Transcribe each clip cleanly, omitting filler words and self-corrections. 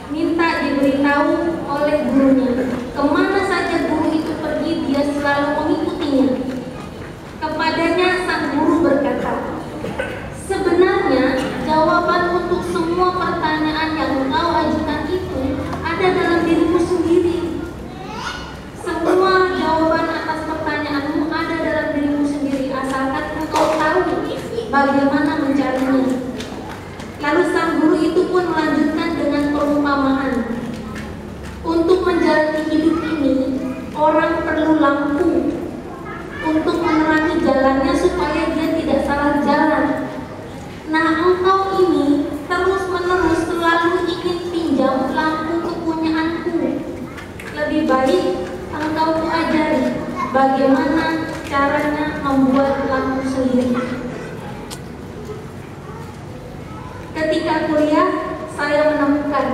minta diberitahu oleh gurunya. Kemana saja guru itu pergi, dia selalu mengikutinya. Kepadanya sang guru berkata, sebenarnya jawaban untuk semua pertanyaan yang engkau ajukan itu ada dalam dirimu sendiri. Semua jawaban atas pertanyaanmu ada dalam dirimu sendiri, asalkan engkau tahu bagaimana mencarinya. Lalu sang guru itu pun melanjutkan dengan perumpamaan. Untuk menjalani hidup ini, orang perlu lampu untuk menerangi jalannya supaya dia tidak salah jalan. Nah, engkau ini terus-menerus selalu ingin pinjam lampu kepunyaanku. Lebih baik engkau ajari bagaimana caranya membuat lampu sendiri. Ketika kuliah, saya menemukan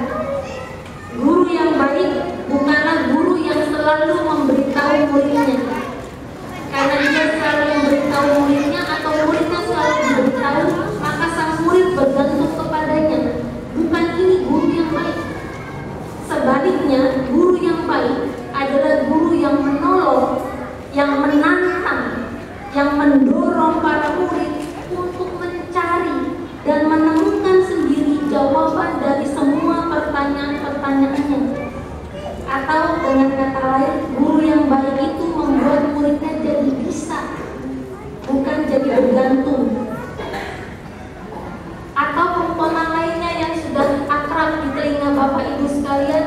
guru yang baik bukanlah guru yang selalu memberitahu muridnya. Karena dia selalu memberitahu muridnya atau muridnya selalu memberitahu, maka sang murid bergantung kepadanya. Bukan ini guru yang baik. Sebaliknya, guru yang baik adalah guru yang menolong, yang menantang, yang mendorong para murid untuk mencari dan menemukan sendiri jawaban dari semua pertanyaan-pertanyaannya. Atau dengan kata lain, guru yang baik itu membuat muridnya jadi bisa, bukan jadi bergantung. Atau perumpamaan lainnya yang sudah akrab di telinga Bapak Ibu sekalian,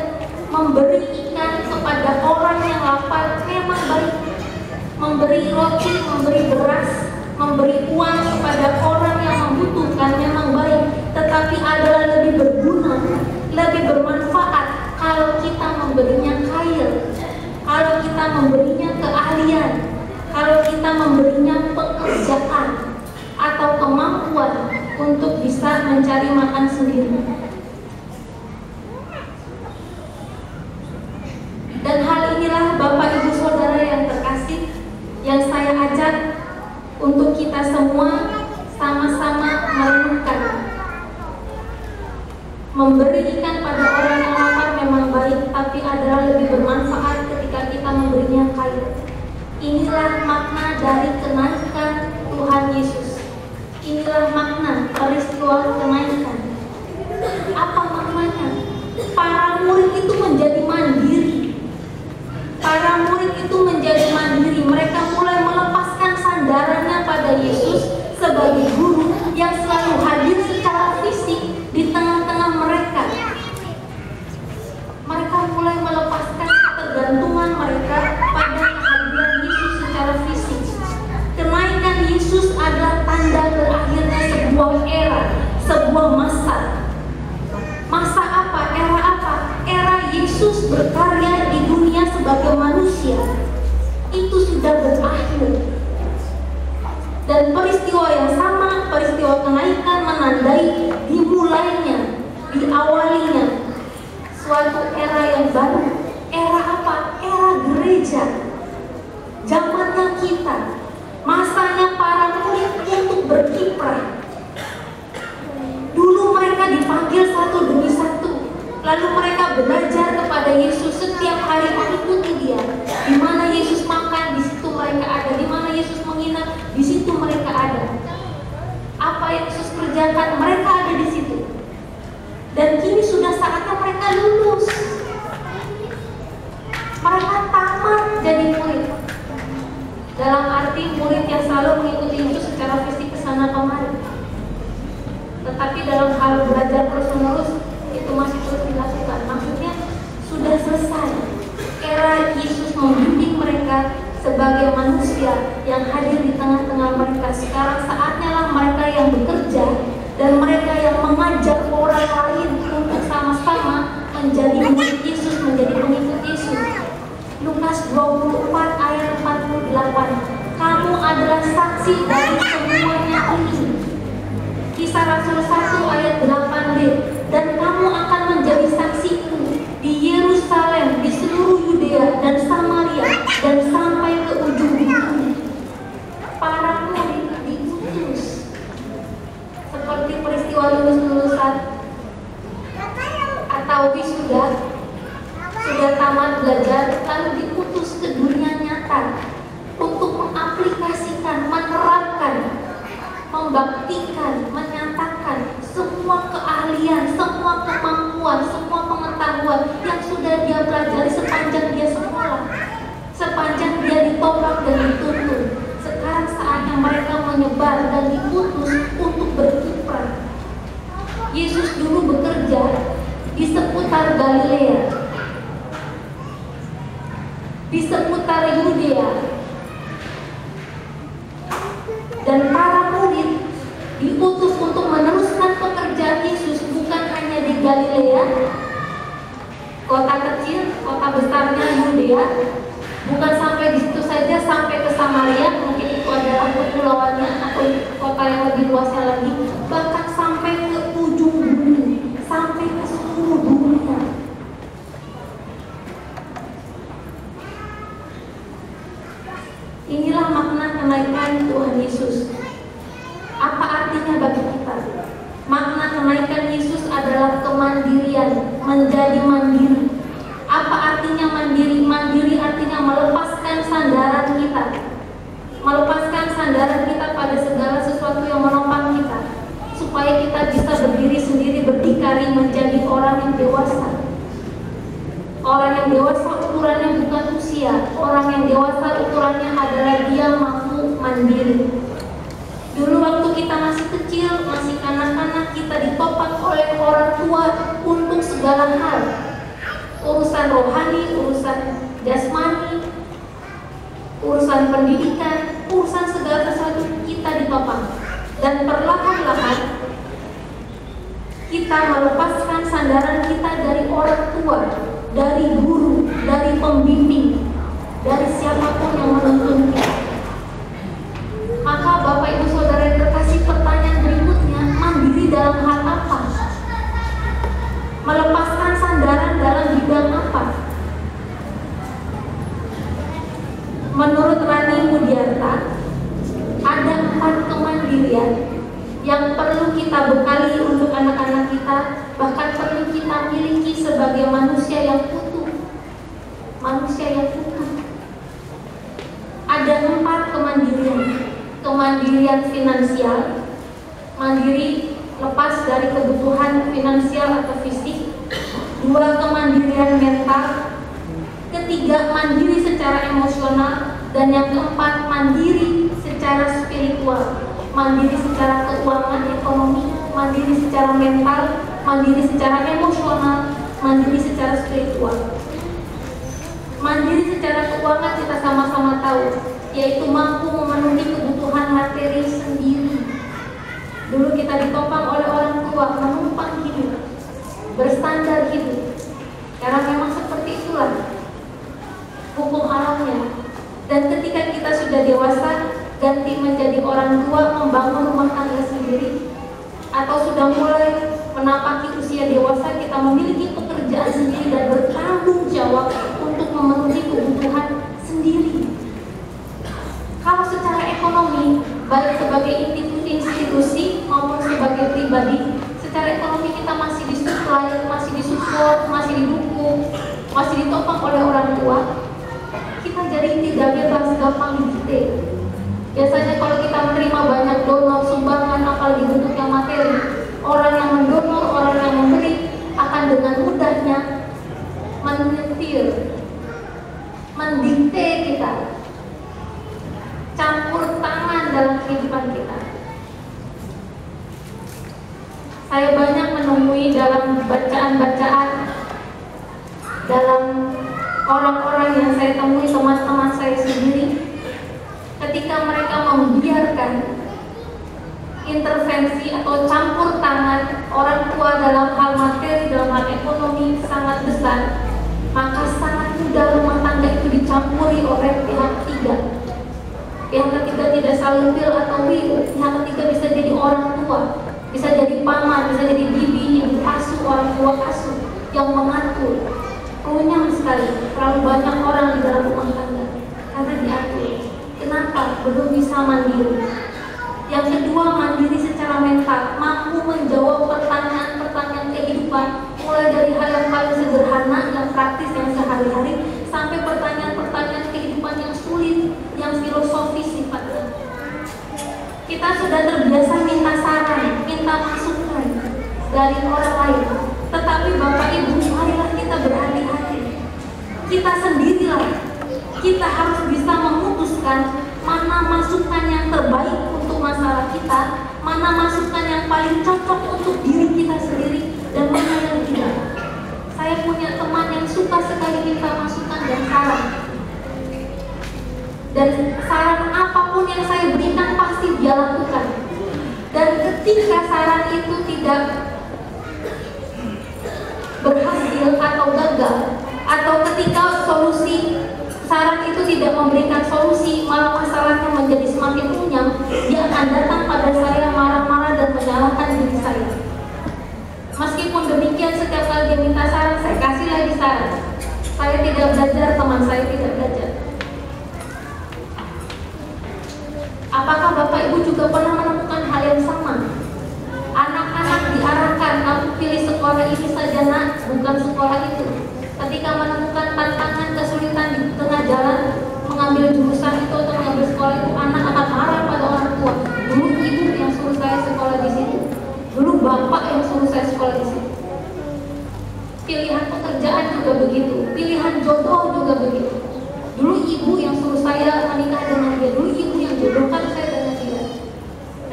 memberi ikan kepada orang yang lapar memang baik. Memberi roti, memberi beras, memberi uang kepada orang yang membutuhkan memang baik. Tetapi adalah lebih berguna, lebih bermanfaat kalau kita memberinya kail, kalau kita memberinya keahlian, kalau kita memberinya pekerjaan atau kemampuan untuk bisa mencari makan sendiri. Dan hal inilah Bapak Ibu Saudara yang terkasih, yang saya ajak untuk kita semua sama-sama merenungkan. Memberi ikan pada orang yang lapar memang baik, tapi adalah lebih bermanfaat ketika kita memberinya kail. Inilah makna dari kenaikan Tuhan Yesus. Inilah makna peristiwa kenaikan. Apa maknanya? Para murid itu menjadi mandiri. Para murid itu menjadi mandiri. Mereka mulai melepaskan sandarannya pada Yesus sebagai guru yang selalu hadir secara fisik di tengah-tengah mereka. Mereka mulai melepaskan ketergantungan mereka pada kehadiran Yesus secara fisik. Kenaikan Yesus adalah tanda berakhirnya sebuah era, sebuah masa. Masa apa? Era apa? Era Yesus berkarya di dunia sebagai manusia. Itu sudah berakhir. Dan peristiwa yang sama, peristiwa kenaikan menandai dimulainya, diawalinya suatu era yang baru. Era apa? Era gereja. Zamannya kita, masanya para murid untuk berkiprah. Dulu mereka dipanggil satu demi satu, lalu mereka belajar kepada Yesus setiap hari, mengikuti Dia. Di mana Yesus makan, di situ mereka ada. Di mana Yesus menginap, di situ mereka ada. Apa yang Yesus kerjakan, mereka ada di situ. Dan kini sudah saatnya mereka lulus. Mereka tamat jadi murid. Dalam arti murid yang selalu mengikuti Yesus secara fisik kesana kemari. Tetapi dalam hal belajar terus-menerus itu masih terus dilakukan. Maksudnya sudah selesai. Era Yesus membimbing mereka sebagai manusia yang hadir di tengah-tengah mereka. Sekarang saatnya lah mereka yang bekerja dan mereka yang mengajak orang lain untuk sama-sama menjadi murid Yesus, menjadi pengikut Yesus. Lukas 24 ayat 48. Kamu adalah saksi atau wisuda, sudah tamat belajar, lalu diutus ke dunia nyata untuk mengaplikasikan, menerapkan, membaktikan, menyatakan semua keahlian, semua kemampuan, semua pengetahuan yang sudah dia pelajari sepanjang dia sekolah, sepanjang dia ditopang dan dituntun. Sekarang saatnya mereka menyebar dan diutus untuk berkiprah. Yesus dulu bekerja di seputar Galilea, di seputar Yudea, dan para murid diutus untuk meneruskan pekerjaan Yesus bukan hanya di Galilea, kota kecil, kota besarnya Yudea, bukan sampai di situ saja, sampai ke Samaria, mungkin itu adalah kepulauannya atau kota yang lebih luasnya lagi, bahkan sampai ke ujung bumi, sampai ke seluruh dunia. Inilah makna kenaikan Tuhan Yesus. Apa artinya bagi kita? Makna kenaikan Yesus adalah kemandirian, menjadi mandiri. Apa artinya mandiri? Mandiri artinya melepaskan sandaran kita, melepaskan sandaran kita pada segala sesuatu yang menopang kita, supaya kita bisa berdiri sendiri, berdikari, menjadi orang yang dewasa. Orang yang dewasa ukurannya bukan usia. Orang yang dewasa ukurannya adalah dia mampu mandiri. Dulu waktu kita masih kecil, masih kanak-kanak, kita ditopang oleh orang tua untuk segala hal. Urusan rohani, urusan jasmani, urusan pendidikan, urusan segala sesuatu kita ditopang. Dan perlahan-lahan kita melepaskan sandaran kita dari orang tua, dari guru, dari pembimbing, dari siapapun yang menuntun kita. Maka Bapak Ibu Saudara yang terkasih, pertanyaan berikutnya, mandiri dalam hal apa? Melepaskan sandaran dalam bidang apa? Menurut Rani Mudiarta, ada 4 kemandirian yang perlu kita bekali untuk anak-anak kita, bahkan perlu kita miliki sebagai manusia yang utuh. Manusia yang utuh. Ada 4 kemandirian. Kemandirian finansial, mandiri lepas dari kebutuhan finansial atau fisik. 2, kemandirian mental. 3, mandiri secara emosional. Dan yang keempat, mandiri secara spiritual. Mandiri secara keuangan ekonomi, mandiri secara mental, mandiri secara emosional, mandiri secara spiritual. Mandiri secara keuangan kita sama-sama tahu, yaitu mampu memenuhi kebutuhan materi sendiri. Dulu kita ditopang oleh orang tua, menumpang hidup, berstandar hidup, karena memang seperti itulah hukum alamnya. Dan ketika kita sudah dewasa, ganti menjadi orang tua, membangun rumah tangga sendiri, atau sudah mulai menapaki usia dewasa, kita memiliki pekerjaan sendiri dan bertanggung jawab untuk memenuhi kebutuhan sendiri. Kalau secara ekonomi, baik sebagai institusi maupun sebagai pribadi, secara ekonomi kita masih disuplai, masih disupport, masih didukung, masih ditopang oleh orang tua, kita jadi tidak bebas, gampang didikte. Biasanya kalau kita menerima banyak donor, sumbangan, apalagi bentuknya materi, orang yang mendonor, orang yang memberi akan dengan mudahnya menyetir, mendikte kita, campur tangan dalam kehidupan kita. Saya banyak menemui dalam bacaan-bacaan, dalam orang-orang yang saya temui, teman-teman saya sendiri, ketika mereka membiarkan intervensi atau campur tangan orang tua dalam hal materi, dalam hal ekonomi sangat besar, maka sangat mudah rumah tangga itu dicampuri oleh pihak ketiga. Pihak ketiga tidak selalu bil atau wil, pihak ketiga bisa jadi orang tua, bisa jadi paman, bisa jadi bibi, ibu asuh, orang tua asuh yang mengatur. Runyam sekali, terlalu banyak orang di dalam rumah tangga karena diatur. Kenapa? Belum bisa mandiri. Yang kedua, mandiri secara mental, mampu menjawab pertanyaan-pertanyaan kehidupan mulai mulai dari hal yang paling sederhana, yang praktis, yang sehari-hari, sampai pertanyaan-pertanyaan kehidupan yang sulit, yang filosofis sifatnya. Kita sudah terbiasa minta saran, minta masukan dari orang lain. Tetapi Bapak Ibu, marilah kita berhati-hati. Kita sendirilah, kita harus bisa memutuskan mana masukan yang terbaik untuk masalah kita, mana masukan yang paling cocok untuk diri kita sendiri, dan mana yang tidak. Saya punya teman yang suka sekali minta masukan dan saran. Dan saran apapun yang saya berikan pasti dia lakukan. Dan ketika saran itu tidak berhasil atau gagal, atau ketika saran itu tidak memberikan solusi, malah masalahnya menjadi semakin runyam, dia akan datang pada saya marah-marah dan menyalahkan diri saya. Meskipun demikian, setiap kali dia minta saran, saya kasih lagi saran. Saya tidak belajar, teman saya tidak belajar. Apakah Bapak Ibu juga pernah menemukan hal yang sama? Anak-anak diarahkan, kamu pilih sekolah ini saja nak, bukan sekolah itu. Ketika menemukan tantangan, kesulitan di tengah jalan, mengambil jurusan itu atau mengambil sekolah itu, anak akan marah pada orang tua. Dulu ibu yang suruh saya sekolah di situ, dulu bapak yang suruh saya sekolah di situ. Pilihan pekerjaan juga begitu, pilihan jodoh juga begitu. Dulu ibu yang suruh saya menikah dengan dia, dulu ibu yang jodohkan saya dengan dia.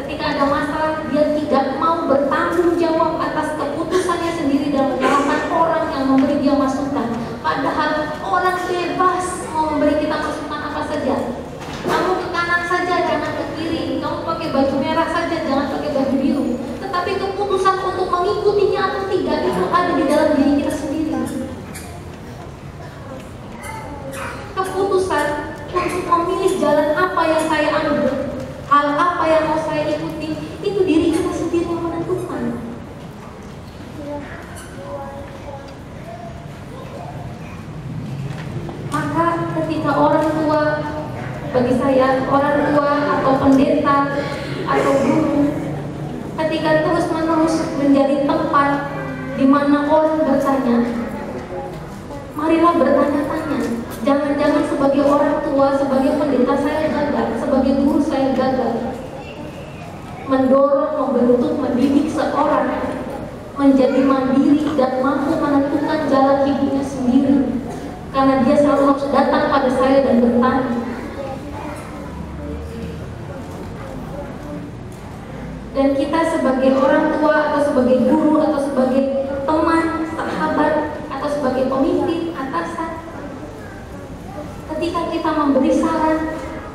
Ketika ada masalah, dia tidak mau bertanggung jawab atas keputusannya sendiri dan menyalahkan orang yang memberi dia masukan. Padahal orang bebas mau memberi kita masukan apa saja. Kamu ke kanan saja, jangan ke kiri. Kamu pakai baju merah saja, jangan pakai baju biru. Tetapi keputusan untuk mengikutinya atau tidak itu ada di dalam diri kita sendiri. Keputusan untuk memilih jalan apa yang saya ambil, hal apa yang mau saya ikuti, itu diri kita sendiri yang menentukan. Maka ketika orang tua, bagi saya orang tua atau pendeta atau guru, ketika terus-menerus menjadi tempat di mana orang bertanya, marilah bertanya-tanya. Jangan-jangan sebagai orang tua, sebagai pendeta saya gagal, sebagai guru saya gagal. Mendorong, membentuk, mendidik seorang menjadi mandiri dan mampu menentukan jalan hidupnya sendiri. Karena dia selalu harus datang pada saya dan bertanya. Dan kita sebagai orang tua atau sebagai guru atau sebagai teman, sahabat atau sebagai pemimpin, atasan, ketika kita memberi saran,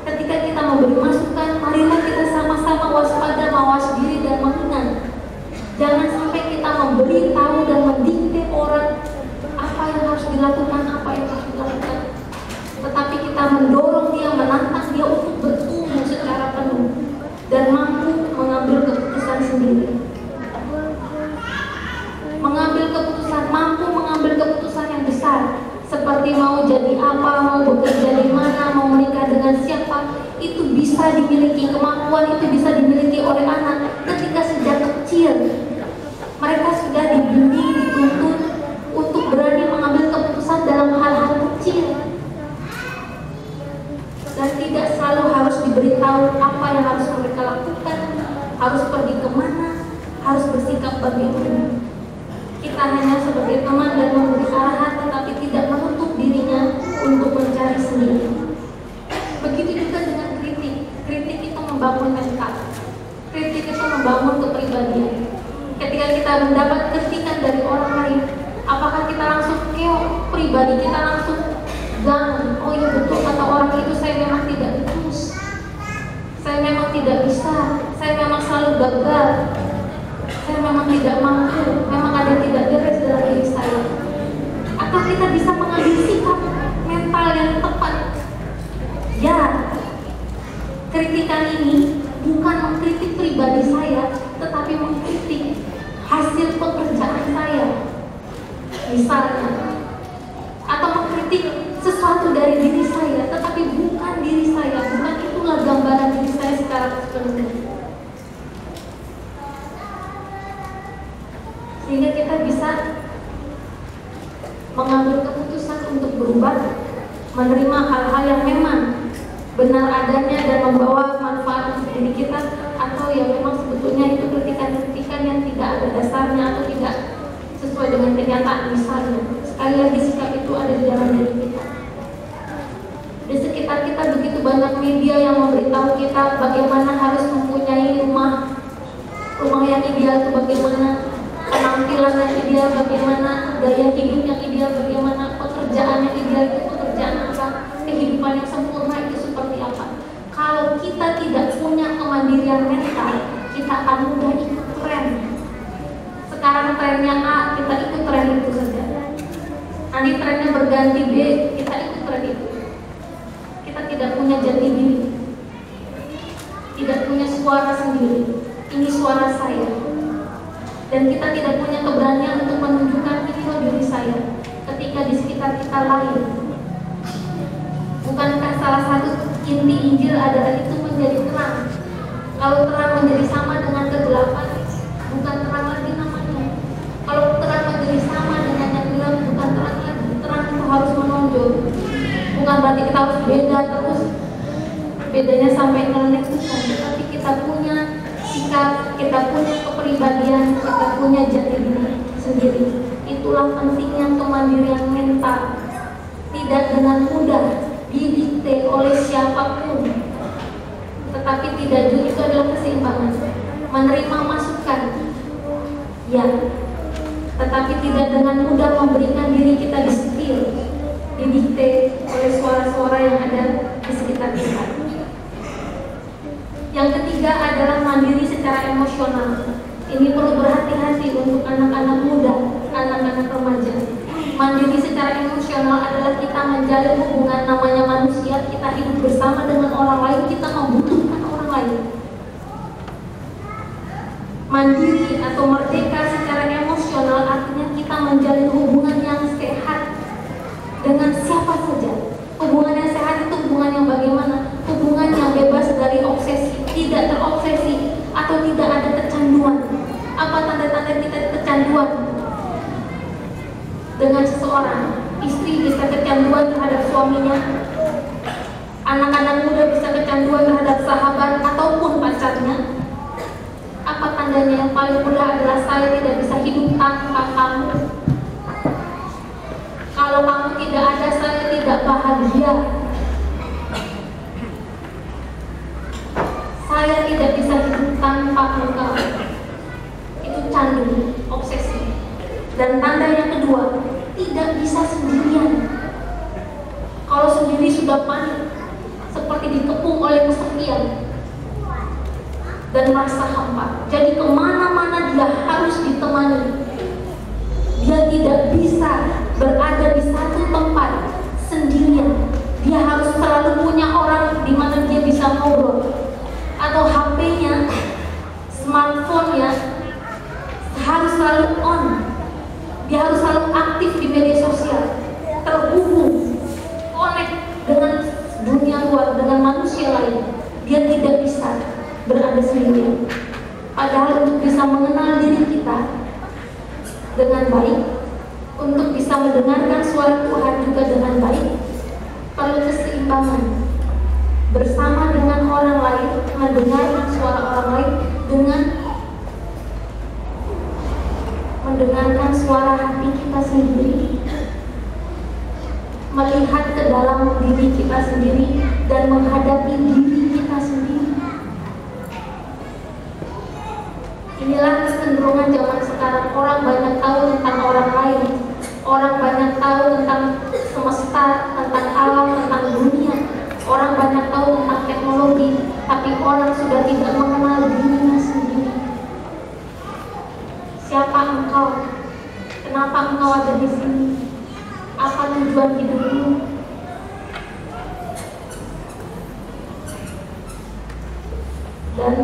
ketika kita memberi masukan, marilah kita sama-sama waspada, mawas diri dan mengingat. Jangan sampai kita memberi tahu dan mendikte orang apa yang harus dilakukan, apa yang harus dilakukan. Tetapi kita mendorong dia, menantang dia untuk bertumbuh secara penuh dan mampu mengambil keputusan sendiri. Mampu mengambil keputusan yang besar, seperti mau jadi apa, mau bekerja di mana, mau menikah dengan siapa. Itu bisa dimiliki, kemampuan itu bisa dimiliki oleh anak ketika sejak kecil. Mereka sudah dibimbing, dituntut untuk berani mengambil keputusan dalam hal-hal kecil, dan tidak selalu harus diberitahu apa yang harus mereka lakukan, harus pergi kemana, harus bersikap bagaimana. Kita hanya sebagai teman dan memberi arahan, tetapi tidak menutup dirinya untuk mencari sendiri. Begitu juga dengan kritik. Kritik itu membangun mental. Kritik itu membangun kepribadian. Ketika kita mendapat kritikan dari orang lain, apakah kita langsung keok pribadi kita langsung down? Oh iya betul kata orang itu, saya memang tidak tulus, saya memang tidak bisa, saya memang selalu gagal, saya memang tidak mampu, memang ada yang tidak beres dalam diri saya. Atau kita bisa mengambil sikap mental yang tepat. Ya, kritikan ini bukan mengkritik pribadi saya, tetapi mengkritik hasil pekerjaan saya, misalnya, atau mengkritik sesuatu dari diri saya, tetapi bukan diri saya, bukan itulah gambaran diri saya secara keseluruhan. Sehingga kita bisa mengambil keputusan untuk berubah, menerima hal-hal yang memang benar adanya dan membawa manfaat untuk diri kita, atau yang memang sebetulnya itu kritikan-kritikan yang tidak ada dasarnya atau tidak sesuai dengan kenyataan. Misalnya, sekali lagi sikap itu ada di dalam diri kita. Di sekitar kita begitu banyak media yang memberitahu kita bagaimana harus mempunyai rumah yang ideal itu bagaimana, penampilan yang ideal bagaimana, gaya hidup yang ideal bagaimana, pekerjaan yang ideal itu pekerjaan apa, kehidupan yang sempurna itu seperti apa. Kalau kita tidak punya kemandirian mental, kita akan mudah ikut tren. Sekarang trennya A, kita ikut tren itu saja. Nanti trennya berganti B, kita ikut tren itu. Kita tidak punya jati diri, tidak punya suara sendiri. Ini suara saya. Dan kita tidak punya keberanian untuk menunjukkan ini loh diri saya ketika di sekitar kita lain. Bukankah salah satu inti Injil adalah itu menjadi terang? Kalau terang menjadi sama dengan kegelapan, bukan terang lagi namanya. Kalau terang menjadi sama dengan yang gelap, bukan terang lagi. Terang itu harus menonjol. Bukan berarti kita harus beda terus, bedanya sampai ngelek, tapi kita punya sikap, kita punya kepribadian, kita punya jati diri sendiri. Itulah pentingnya kemandirian mental. Tidak dengan mudah didikte oleh siapapun, tetapi tidak juga itu adalah keseimbangan. Menerima masukan, ya, tetapi tidak dengan mudah memberikan diri kita disetir, didikte oleh suara-suara yang ada di sekitar kita. Yang ketiga adalah mandiri secara emosional. Ini perlu berhati-hati untuk anak-anak muda, anak-anak remaja. Mandiri secara emosional adalah kita menjalin hubungan namanya manusia, kita hidup bersama dengan orang lain, kita membutuhkan orang lain. Mandiri atau merdeka secara emosional artinya kita menjalin hubungan yang sehat dengan siapa saja. Hubungan yang sehat itu hubungan yang bagaimana? Hubungan yang bebas dari obsesi, tidak terobsesi atau tidak ada kecanduan. Apa tanda-tanda kita kecanduan dengan seseorang? Istri bisa kecanduan terhadap suaminya, anak-anak muda bisa kecanduan terhadap sahabat ataupun pacarnya. Apa tandanya? Yang paling mudah adalah saya tidak bisa hidup tanpa kamu. Kalau kamu tidak ada, saya tidak bahagia. Saya tidak bisa hidup tanpa engkau. Itu candu, obsesi. Dan tanda yang kedua, tidak bisa sendirian. Kalau sendiri sudah panik, seperti dikepung oleh kesepian dan rasa hampa. Jadi kemana-mana dia harus ditemani. Dia tidak bisa berada di satu tempat sendirian. Dia harus selalu punya orang di mana dia bisa ngobrol, atau HP-nya, smartphone-nya harus selalu on. Dia harus selalu aktif di media sosial, terhubung, connect dengan dunia luar, dengan manusia lain. Dia tidak bisa berada sendirian. Padahal untuk bisa mengenal diri kita dengan baik, untuk bisa mendengarkan suara Tuhan juga dengan baik, perlu keseimbangan. Bersama dengan orang lain, mendengarkan suara orang lain dengan mendengarkan suara hati kita sendiri, melihat ke dalam diri kita sendiri dan menghadapi diri kita sendiri. Inilah kecenderungan zaman sekarang. Orang banyak tahu tentang orang lain, orang banyak tahu tentang semesta, tentang alam, tentang dunia. Orang banyak tahu tentang teknologi, tapi orang sudah tidak mengenal dirinya sendiri. Siapa engkau? Kenapa engkau ada di sini? Apa tujuan hidupmu? Dan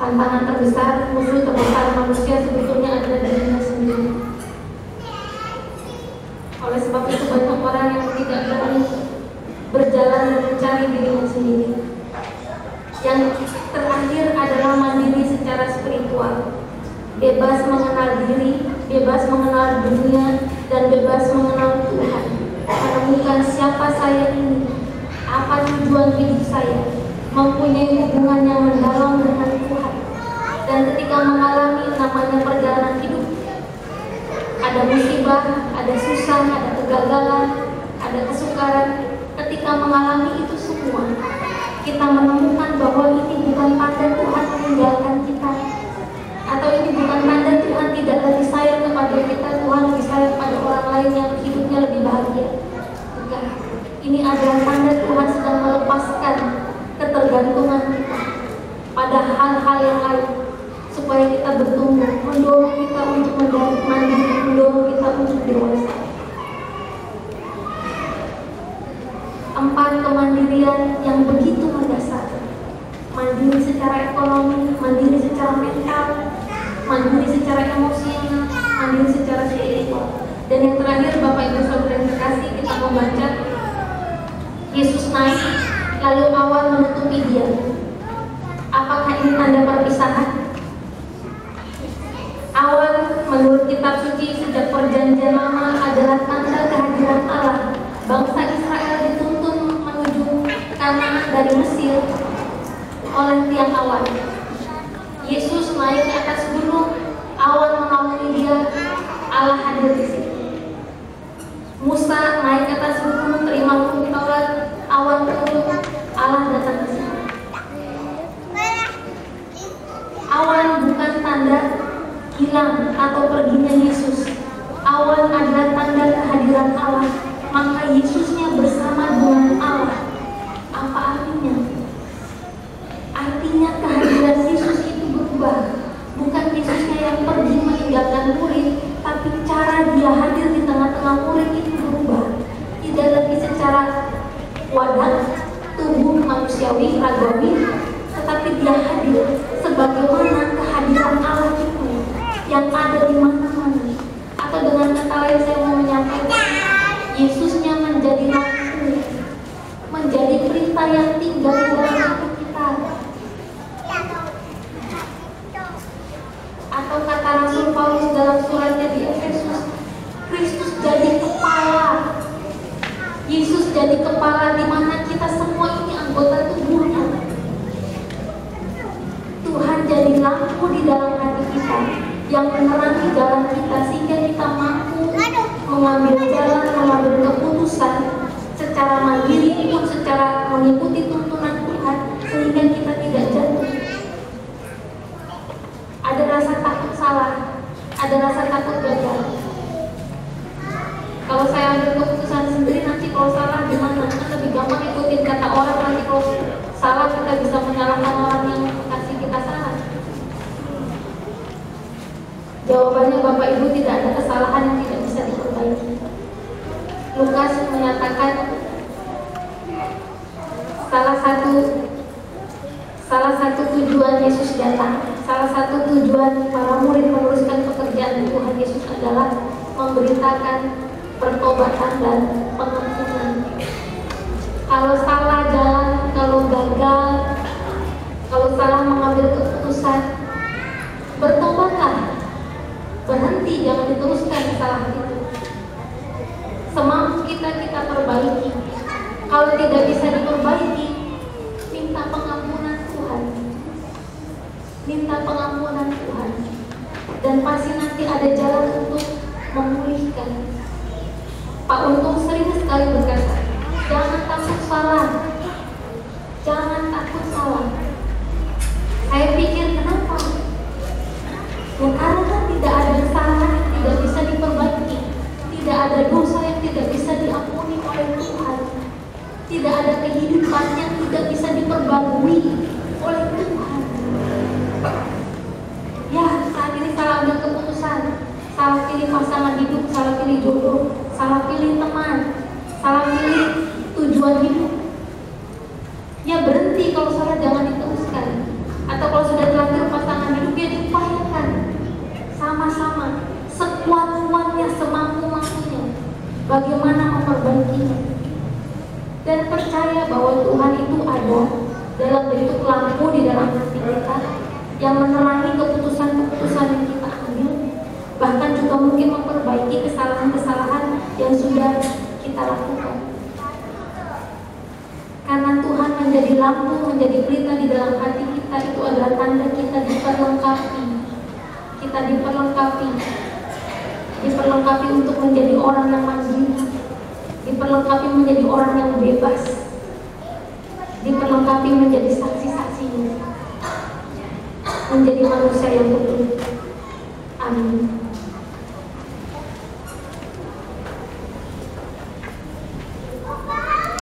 tantangan terbesar, musuh terbesar manusia sebetulnya adalah dirinya sendiri. Oleh sebab itu banyak orang yang tidak berani berjalan dan mencari dirinya sendiri. Yang terakhir adalah mandiri secara spiritual. Bebas mengenal diri, bebas mengenal dunia, dan bebas mengenal Tuhan, menemukan siapa saya ini, apa tujuan hidup saya, mempunyai hubungan yang mendalam dengan Tuhan. Dan ketika mengalami namanya perjalanan hidup, ada musibah, ada susah, ada kegagalan, ada kesukaran. Ketika mengalami itu semua, kita menemukan bahwa ini bukan tanda Tuhan meninggalkan kita, atau ini bukan tanda Tuhan tidak lagi sayang kepada kita, Tuhan lebih sayang pada orang lain yang hidupnya lebih bahagia. Bukan. Ini adalah tanda Tuhan sedang melepaskan ketergantungan kita pada hal-hal yang lain, supaya kita bertumbuh, mendorong kita untuk mandiri, mendorong kita untuk dewasa. 4 kemandirian yang begitu mendasar. Mandiri secara ekonomi, mandiri secara mental, mandiri secara emosional, mandiri secara spiritual. Dan yang terakhir, Bapak Ibu Saudara yang terkasih, kita membaca Yesus naik, lalu awan menutupi dia. Apakah ini tanda perpisahan? Awan menurut kitab suci sejak perjanjian lama adalah tanda kehadiran Allah. Bangsa Israel dituntun menuju Kanaan dari Mesir oleh tiang awan. Yesus naik ke atas gunung, awan menaungi dia, Allah hadir di situ. Musa naik ke atas gunung, terima hukum Taurat, awan turun, Allah datang ke situ. Awan bukan tanda hilang atau perginya Yesus. Awan adalah tanda kehadiran Allah. Maka Yesusnya bersama dengan Allah. Apa artinya? Artinya kehadiran Yesus itu berubah. Bukan Yesusnya yang pergi meninggalkan murid, tapi cara dia hadir di tengah-tengah murid itu berubah. Tidak lagi secara wadah, tubuh manusiawi, ragawi, tetapi dia hadir sebagaimana kehadiran Allah itu yang ada di mana-mana. Atau dengan kata lain saya mau menyampaikan, Yesusnya menjadi lampu, menjadi perintah yang tinggal di dalam hati kita. Atau kata Rasul Paulus dalam suratnya di Efesus, Kristus jadi kepala. Yesus jadi kepala di mana kita semua ini anggota tubuhnya. Tuhan jadi lampu di dalam hati kita yang menerangi jalan kita, sehingga kita mampu mengambil jalan, mengambil keputusan secara mandiri pun secara mengikuti tuntunan Tuhan, sehingga kita tidak jatuh. Ada rasa takut salah, ada rasa takut gagal. Kalau saya ambil keputusan sendiri, nanti kalau salah gimana? Kan lebih gampang ikutin kata orang. Nanti kalau salah kita bisa menyalahkan orang yang kasih kita salah. Jawabannya Bapak Ibu, tidak ada kesalahan yang tidak bisa diperbaiki. Lukas menyatakan salah satu tujuan Yesus datang, salah satu tujuan para murid meneruskan pekerjaan Tuhan Yesus adalah memberitakan pertobatan dan pengampunan. Kalau salah jalan, kalau gagal, kalau salah mengambil keputusan, bertobatlah. Berhenti, jangan diteruskan kesalahan itu. Semampu kita perbaiki. Kalau tidak bisa diperbaiki, minta pengampunan Tuhan. Minta pengampunan Tuhan. Dan pasti nanti ada jalan untuk memulihkan. Pak Untung sering sekali berkata, jangan takut salah. Jangan takut salah. Saya pikir kenapa? Ya karena tidak ada kesalahan yang tidak bisa diperbaiki, tidak ada dosa yang tidak bisa diampuni oleh Tuhan, tidak ada kehidupan yang tidak bisa diperbarui oleh Tuhan. Ya, saat ini salah ambil keputusan, salah pilih pasangan hidup, salah pilih jodoh, salah pilih teman, salah pilih tujuan hidup. Ya berhenti, kalau salah jangan diteruskan. Atau kalau sudah terlanjur pasangan hidup, ya diupayakan sama-sama sekuat-kuatnya, semampu-mampunya bagaimana memperbaikinya. Dan percaya bahwa Tuhan itu ada dalam bentuk lampu di dalam hati kita yang menerangi keputusan-keputusan yang kita ambil, bahkan juga mungkin memperbaiki kesalahan-kesalahan lampu, menjadi pelita di dalam hati kita, itu adalah tanda kita diperlengkapi. Kita diperlengkapi untuk menjadi orang yang mandiri, diperlengkapi menjadi orang yang bebas, diperlengkapi menjadi saksi-saksinya, menjadi manusia yang betul. Amin.